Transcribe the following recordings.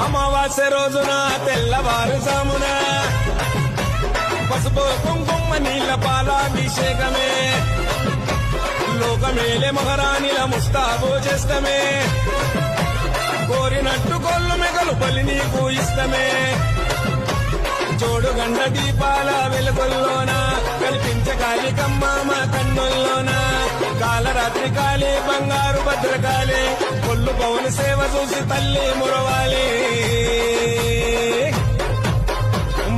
అమావాస్య రోజున తెల్లవారుజామున పసుపు కుంకుమ నీళ్ల పాలాభిషేకమే లోకమేలే మహారాణిల ముస్తాబు చేస్తమే కోరినట్టు కొల్లు మెగలు బలి నీకు ఇస్తమే జోడుగండ దీపాల వెలుగుల్లోన కల్పించగాలి కమ్మామ కన్నుల్లోన కాలరాత్రి కాలే బంగారు భద్రకాలే కొల్లు పౌన సేవ చూసి తల్లి మురవాలి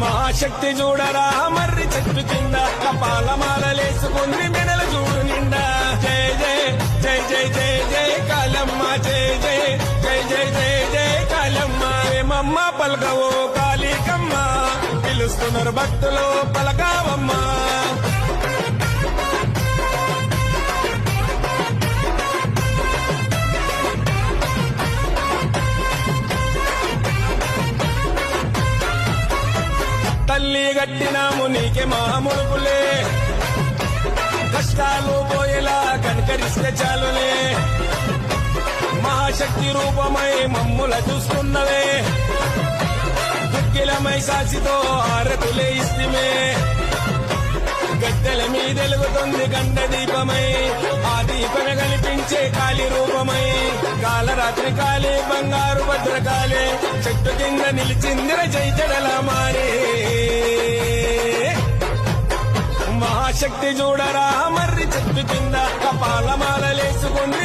మహాశక్తి చూడరా మర్రి చెట్టు కింద కపాలమాలలేసుకుంది మెడల చూడు నిండా జయ జయ జయ జయ జయ జయ కాలమ్మ జయ జయ జయ జయ జయ జయ కాలమ్మ ఏమమ్మ పలకవో కాళీకమ్మ పిలుస్తున్నారు భక్తులు పలకావమ్మా తల్లి గట్టినాము నీకే మామూలుపులే కష్టాలు పోయేలా కనకరిస్తే చాలులే మహాశక్తి రూపమై మమ్ముల చూస్తున్నవే దుఃఖిలమై సాసితో ఆరతులే ఇస్తిమే గద్దెల మీదెలుగుతుంది గండ దీపమై ఆ దీపమే కనిపించే కాళీ రూపమై కాలరాత్రి కాలే బంగారు భద్రకాలే చెట్టు కింద నిలిచిందిర జైజడల మారే మహాశక్తి చూడరా మర్రి చెట్టు కింద కపాలమాలలేసుకుంది